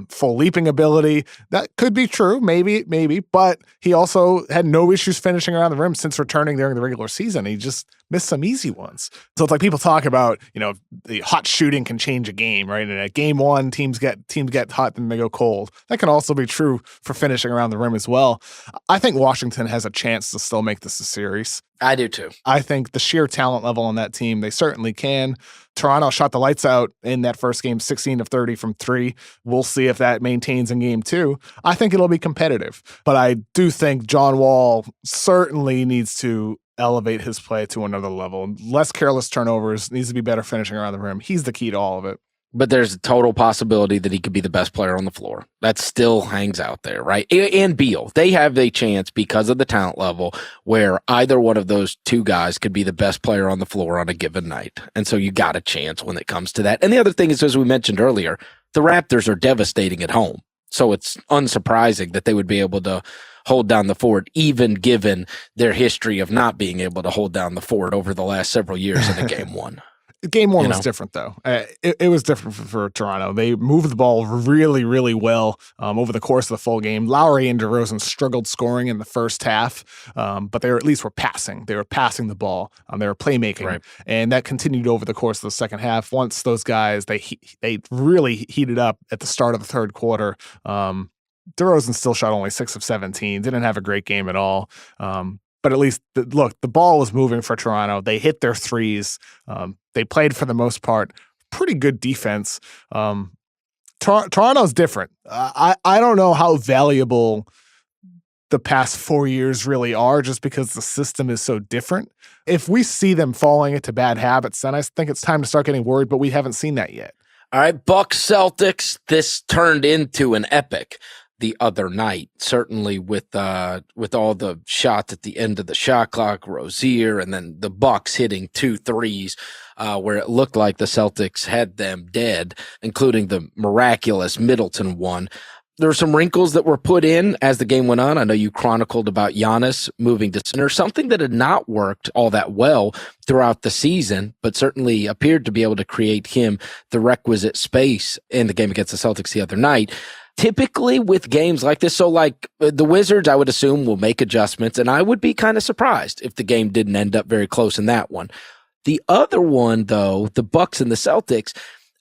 Speaker 2: full leaping ability. That could be true, maybe, but he also had no issues finishing around the rim since returning during the regular season. He just missed some easy ones. So it's like people talk about, the hot shooting can change a game, right? And at game one, teams get hot and they go cold. That can also be true for finishing around the rim as well. I think Washington has a chance to still make this a series.
Speaker 1: I do too.
Speaker 2: I think the sheer talent level on that team, they certainly can. Toronto shot the lights out in that first game, 16 of 30 from 3. We'll see if that maintains in game 2. I think it'll be competitive, but I do think John Wall certainly needs to elevate his play to another level. Less careless turnovers, needs to be better finishing around the rim. He's the key to all of it.
Speaker 1: But there's a total possibility that he could be the best player on the floor. That still hangs out there, right? And Beal, they have a chance because of the talent level where either one of those two guys could be the best player on the floor on a given night. And so you got a chance when it comes to that. And the other thing is, as we mentioned earlier, the Raptors are devastating at home. So it's unsurprising that they would be able to hold down the fort, even given their history of not being able to hold down the fort over the last several years in a game one.
Speaker 2: Game one was different, though. It was different for Toronto. They moved the ball really, really well over the course of the full game. Lowry and DeRozan struggled scoring in the first half, but they were passing. They were passing the ball. They were playmaking, right. And that continued over the course of the second half. Once those guys, they really heated up at the start of the third quarter. DeRozan still shot only 6 of 17. Didn't have a great game at all. But at least, the ball was moving for Toronto. They hit their threes. They played, for the most part, pretty good defense. Toronto's different. I don't know how valuable the past 4 years really are just because the system is so different. If we see them falling into bad habits, then I think it's time to start getting worried, but we haven't seen that yet.
Speaker 1: All right, Bucks Celtics, this turned into an epic the other night, certainly with all the shots at the end of the shot clock, Rozier, and then the Bucks hitting 2 threes, where it looked like the Celtics had them dead, including the miraculous Middleton one. There were some wrinkles that were put in as the game went on. I know you chronicled about Giannis moving to center, something that had not worked all that well throughout the season, but certainly appeared to be able to create him the requisite space in the game against the Celtics the other night. Typically with games like this, so like the Wizards, I would assume will make adjustments, and I would be kind of surprised if the game didn't end up very close in that one. The other one, though, the Bucks and the Celtics,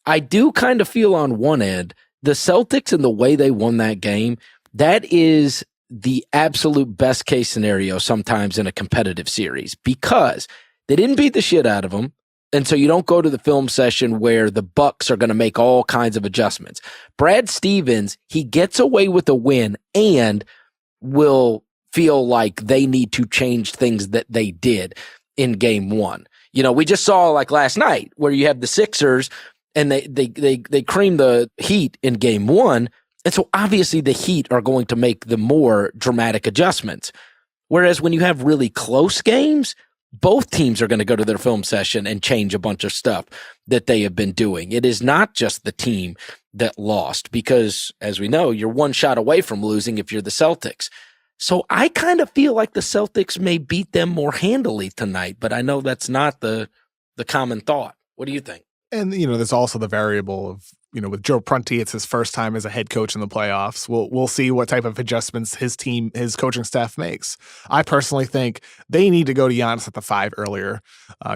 Speaker 1: I do kind of feel on one end, the Celtics and the way they won that game, that is the absolute best case scenario sometimes in a competitive series because they didn't beat the shit out of them. And so you don't go to the film session where the Bucks are going to make all kinds of adjustments. Brad Stevens, he gets away with a win and will feel like they need to change things that they did in game one. We just saw like last night where you have the Sixers and they cream the Heat in game one. And so obviously the Heat are going to make the more dramatic adjustments. Whereas when you have really close games, both teams are going to go to their film session and change a bunch of stuff that they have been doing. It is not just the team that lost because, as we know, you're one shot away from losing if you're the Celtics. So I kind of feel like the Celtics may beat them more handily tonight, but I know that's not the common thought. What do you think?
Speaker 2: And, there's also the variable of, with Joe Prunty, it's his first time as a head coach in the playoffs. We'll see what type of adjustments his coaching staff makes. I personally think they need to go to Giannis at the 5 earlier.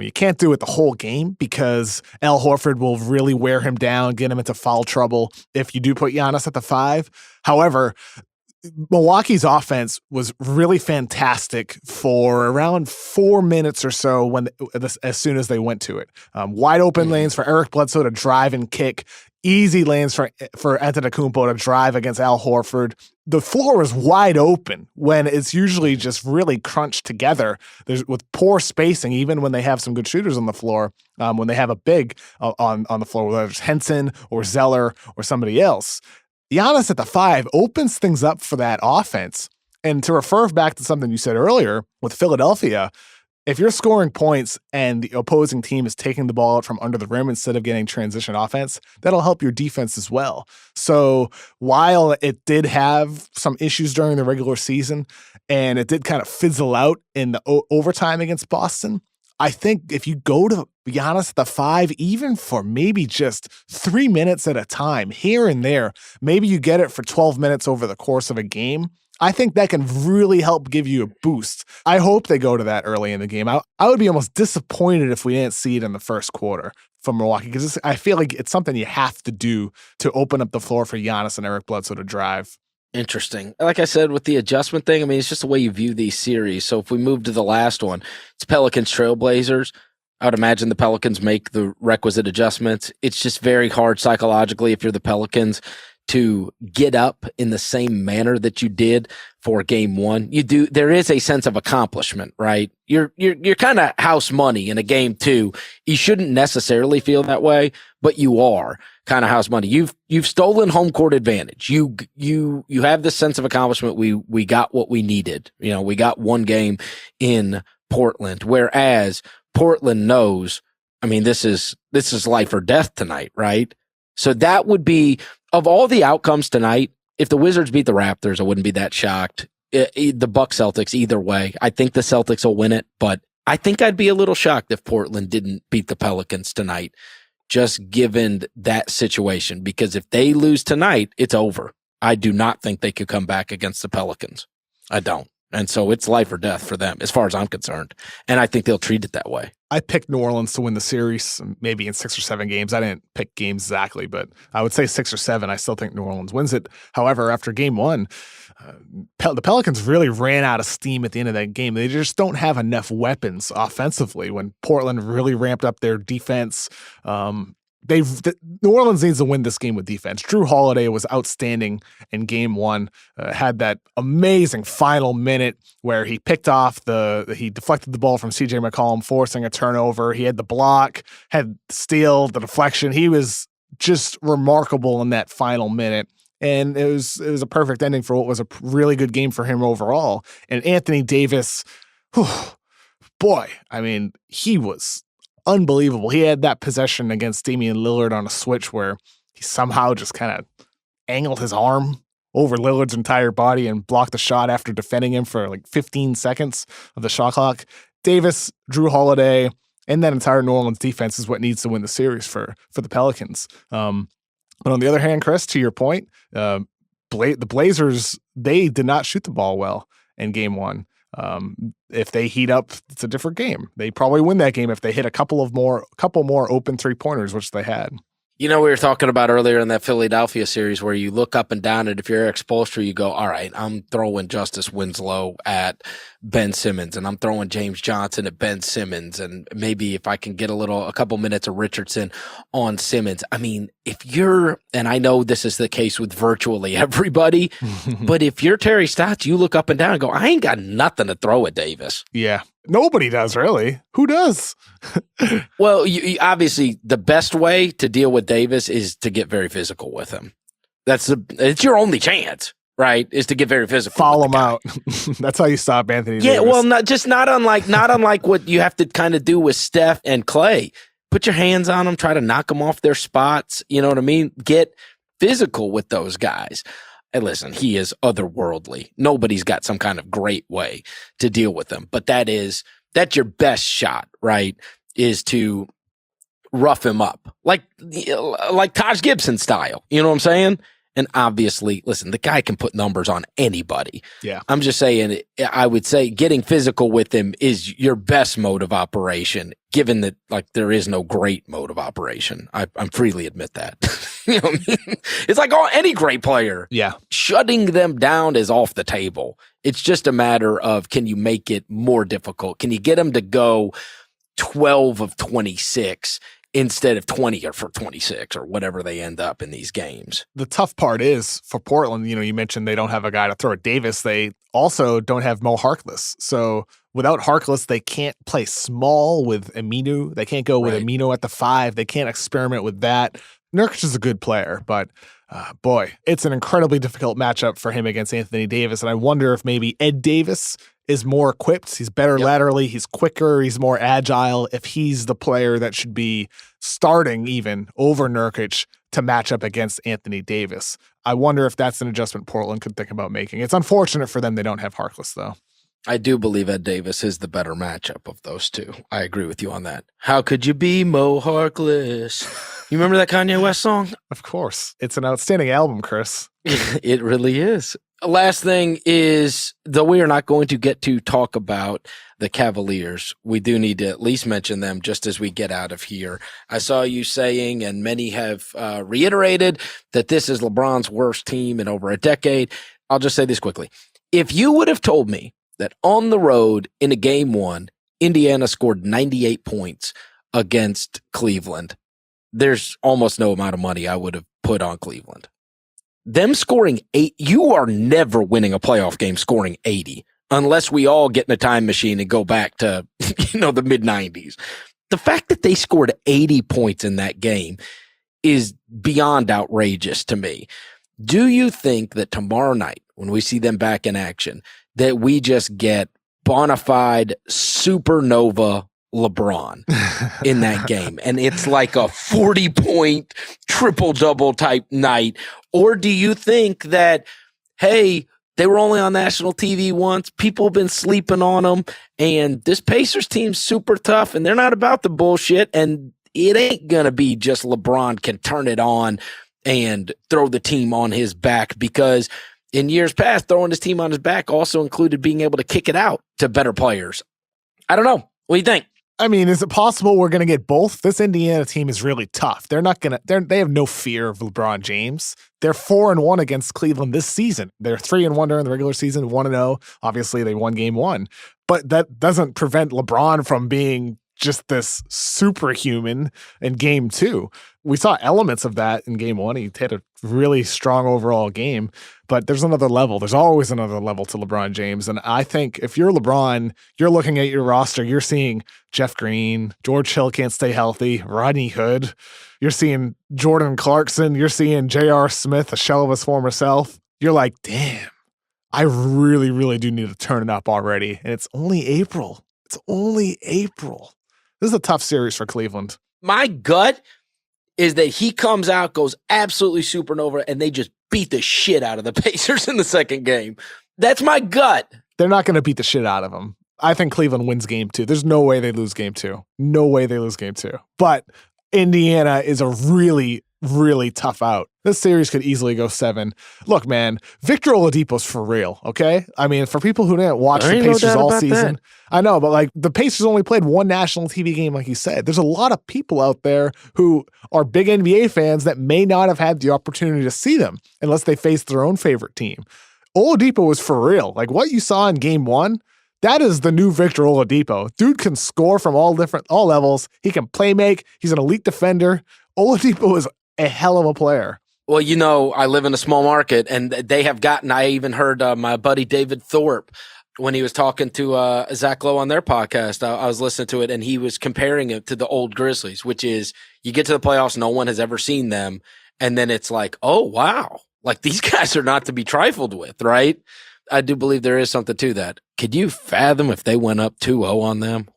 Speaker 2: You can't do it the whole game because Al Horford will really wear him down, get him into foul trouble if you do put Giannis at the 5. However, Milwaukee's offense was really fantastic for around 4 minutes or so as soon as they went to it. Wide open lanes for Eric Bledsoe to drive and kick. Easy lanes for Antetokounmpo to drive against Al Horford. the floor is wide open when it's usually just really crunched together. With poor spacing, even when they have some good shooters on the floor, when they have a big on the floor, whether it's Henson or Zeller or somebody else. Giannis at the 5 opens things up for that offense. And to refer back to something you said earlier with Philadelphia, if you're scoring points and the opposing team is taking the ball out from under the rim instead of getting transition offense, that'll help your defense as well. So while it did have some issues during the regular season and it did kind of fizzle out in the overtime against Boston, I think if you go to Giannis at the 5, even for maybe just 3 minutes at a time, here and there, maybe you get it for 12 minutes over the course of a game, I think that can really help give you a boost. I hope they go to that early in the game. I would be almost disappointed if we didn't see it in the first quarter from Milwaukee, because I feel like it's something you have to do to open up the floor for Giannis and Eric Bledsoe to drive.
Speaker 1: Interesting. Like I said, with the adjustment thing, I mean, it's just the way you view these series. So if we move to the last one, it's Pelicans Trailblazers. I would imagine the Pelicans make the requisite adjustments. It's just very hard psychologically if you're the Pelicans to get up in the same manner that you did for game 1. There is a sense of accomplishment, right? You're kind of house money in a game 2. You shouldn't necessarily feel that way, but you are kind of house money. You've stolen home court advantage. You have this sense of accomplishment. We got what we needed. We got one game in Portland, whereas Portland knows, I mean, this is life or death tonight, right? So that would be, of all the outcomes tonight, if the Wizards beat the Raptors, I wouldn't be that shocked. The Bucks Celtics, either way, I think the Celtics will win it, but I think I'd be a little shocked if Portland didn't beat the Pelicans tonight, just given that situation, because if they lose tonight, it's over. I do not think they could come back against the Pelicans. I don't. And so it's life or death for them, as far as I'm concerned. And I think they'll treat it that way.
Speaker 2: I picked New Orleans to win the series, maybe in 6 or 7 games. I didn't pick games exactly, but I would say 6 or 7. I still think New Orleans wins it. However, after game 1, the Pelicans really ran out of steam at the end of that game. They just don't have enough weapons offensively when Portland really ramped up their defense. New Orleans needs to win this game with defense. Drew Holiday was outstanding in game 1. Had that amazing final minute where he he deflected the ball from CJ McCollum, forcing a turnover. He had the block, had the steal, the deflection. He was just remarkable in that final minute. And it was a perfect ending for what was a really good game for him overall. And Anthony Davis, boy, I mean, he was unbelievable. He had that possession against Damian Lillard on a switch where he somehow just kind of angled his arm over Lillard's entire body and blocked the shot after defending him for like 15 seconds of the shot clock. Davis, Drew Holiday, and that entire New Orleans defense is what needs to win the series for the Pelicans. But on the other hand, Chris, to your point, the Blazers, they did not shoot the ball well in game 1. If they heat up, it's a different game. They probably win that game if they hit a couple more open 3-pointers, which they had.
Speaker 1: We were talking about earlier in that Philadelphia series where you look up and down, and if you're Eric Spoelstra, you go, all right, I'm throwing Justice Winslow at Ben Simmons, and I'm throwing James Johnson at Ben Simmons, and maybe if I can get a couple minutes of Richardson on Simmons. I mean, and I know this is the case with virtually everybody, but if you're Terry Stotts, you look up and down and go, I ain't got nothing to throw at Davis.
Speaker 2: Yeah. Nobody does, really. Who does?
Speaker 1: Well, you obviously, the best way to deal with Davis is to get very physical with him. It's your only chance, right? Is to get very physical.
Speaker 2: Foul him out. That's how you stop Anthony Davis.
Speaker 1: Yeah, well, not unlike what you have to kind of do with Steph and Clay. Put your hands on them, try to knock them off their spots. You know what I mean? Get physical with those guys. And listen, he is otherworldly. Nobody's got some kind of great way to deal with him. But that's your best shot, right? Is to rough him up. Like Taj Gibson style. You know what I'm saying? And obviously, listen, the guy can put numbers on anybody. Yeah. I'm just saying, I would say getting physical with him is your best mode of operation, given that there is no great mode of operation. I'm freely admit that. You know what I mean? It's like any great player. Yeah. Shutting them down is off the table. It's just a matter of, can you make it more difficult? Can you get them to go 12 of 26? instead of 20 or for 26 or whatever they end up in these games.
Speaker 2: The tough part is for Portland, you mentioned they don't have a guy to throw at Davis. They also don't have Mo Harkless. So without Harkless, they can't play small with Aminu. They can't go with Aminu at the 5. They can't experiment with that. Nurkic is a good player, but boy, it's an incredibly difficult matchup for him against Anthony Davis. And I wonder if maybe Ed Davis is more equipped. He's better laterally. He's quicker. He's more agile. If he's the player that should be starting even over Nurkic to match up against Anthony Davis. I wonder if that's an adjustment Portland could think about making. It's unfortunate for them they don't have Harkless, though.
Speaker 1: I do believe Ed Davis is the better matchup of those two. I agree with you on that. How could you be Mo Harkless? You remember that Kanye West song?
Speaker 2: Of course. It's an outstanding album, Chris.
Speaker 1: It really is. Last thing is, though we are not going to get to talk about the Cavaliers, we do need to at least mention them just as we get out of here. I saw you saying, and many have reiterated, that this is LeBron's worst team in over a decade. I'll just say this quickly. If you would have told me that on the road in a game 1, Indiana scored 98 points against Cleveland, there's almost no amount of money I would have put on Cleveland. Them scoring 8, you are never winning a playoff game scoring 80 unless we all get in a time machine and go back to, the mid-90s. The fact that they scored 80 points in that game is beyond outrageous to me. Do you think that tomorrow night, when we see them back in action, that we just get bona fide supernova LeBron in that game and it's like a 40-point triple-double type night? Or do you think that, hey, they were only on national TV once, people have been sleeping on them, and this Pacers team's super tough and they're not about the bullshit, and it ain't gonna be just LeBron can turn it on and throw the team on his back, because in years past, throwing his team on his back also included being able to kick it out to better players. I don't know. What do you think?
Speaker 2: I mean, is it possible we're going to get both? This Indiana team is really tough. They have no fear of LeBron James. They're 4-1 against Cleveland this season. They're 3-1 during the regular season, 1-0. Obviously, they won game 1. But that doesn't prevent LeBron from being just this superhuman in game 2. We saw elements of that in game 1. He had a really strong overall game, but there's another level. There's always another level to LeBron James. And I think if you're LeBron, you're looking at your roster, you're seeing Jeff Green, George Hill can't stay healthy, Rodney Hood, you're seeing Jordan Clarkson, you're seeing J.R. Smith, a shell of his former self. You're like, damn, I really, really do need to turn it up already. And it's only April. It's only April. This is a tough series for Cleveland.
Speaker 1: My gut is that he comes out, goes absolutely supernova, and they just beat the shit out of the Pacers in the second game. That's my gut.
Speaker 2: They're not going to beat the shit out of them. I think Cleveland wins game 2. There's no way they lose game 2. No way they lose game 2. But Indiana is a really, really tough out. This series could easily go 7. Look, man, Victor Oladipo's for real, okay? I mean, for people who didn't watch the Pacers all season, that. I know, but like the Pacers only played one national TV game, like you said. There's a lot of people out there who are big NBA fans that may not have had the opportunity to see them unless they faced their own favorite team. Oladipo was for real. Like what you saw in game 1, that is the new Victor Oladipo. Dude can score from all levels. He can play make. He's an elite defender. Oladipo is a hell of a player.
Speaker 1: Well, I live in a small market, and they have gotten, I even heard my buddy David Thorpe, when he was talking to Zach Lowe on their podcast, I was listening to it, and he was comparing it to the old Grizzlies, which is you get to the playoffs, no one has ever seen them, and then it's like, oh, wow, like these guys are not to be trifled with, right? I do believe there is something to that. Could you fathom if they went up 2-0 on them?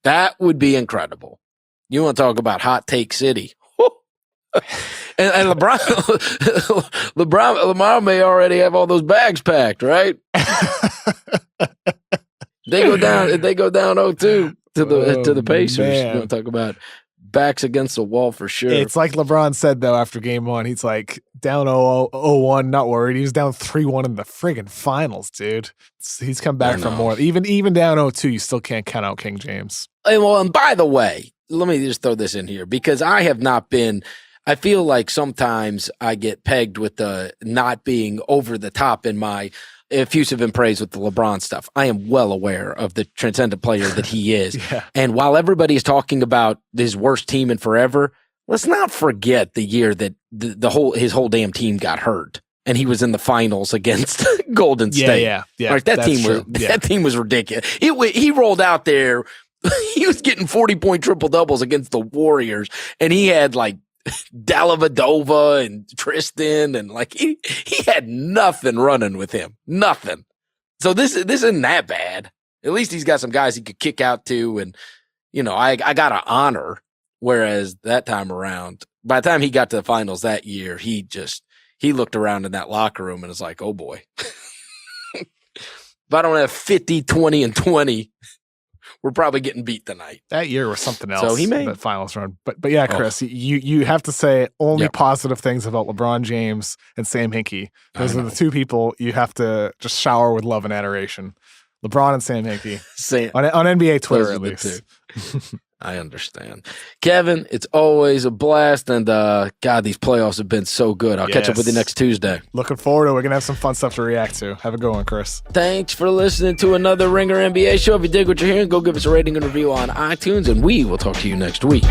Speaker 1: That would be incredible. You want to talk about hot take city. And LeBron may already have all those bags packed, right? They go down 0-2 to the Pacers.
Speaker 2: Man.
Speaker 1: You want to talk about backs against the wall for sure.
Speaker 2: It's like LeBron said though after game 1, he's like down 0-1, not worried. He was down 3-1 in the friggin' finals, dude. He's come back from more. Even down 0-2, you still can't count out King James.
Speaker 1: And by the way, let me just throw this in here because I feel like sometimes I get pegged with the not being over the top in my effusive in praise with the LeBron stuff. I am well aware of the transcendent player that he is.
Speaker 2: Yeah.
Speaker 1: And while everybody is talking about his worst team in forever, let's not forget the year that his whole damn team got hurt. And he was in the finals against Golden State.
Speaker 2: Yeah.
Speaker 1: Like that team was ridiculous. He rolled out there. He was getting 40-point triple doubles against the Warriors, and he had like Dellavedova and Tristan, and like he had nothing running with him. Nothing. So this isn't that bad. At least he's got some guys he could kick out to, and I got to honor. Whereas that time around, by the time he got to the finals that year, he looked around in that locker room and was like, oh boy, if I don't have 50, 20, and 20, we're probably getting beat tonight.
Speaker 2: That year was something else.
Speaker 1: So he made
Speaker 2: that finals run. But yeah, Chris, you have to say only positive things about LeBron James and Sam Hinkie. Those are the two people you have to just shower with love and adoration. LeBron and Sam Hinkie. on NBA Twitter, at least.
Speaker 1: I understand. Kevin, it's always a blast. And God, these playoffs have been so good. I'll catch up with you next Tuesday.
Speaker 2: Looking forward to it. We're going to have some fun stuff to react to. Have a good one, Chris.
Speaker 1: Thanks for listening to another Ringer NBA show. If you dig what you're hearing, go give us a rating and review on iTunes, and we will talk to you next week.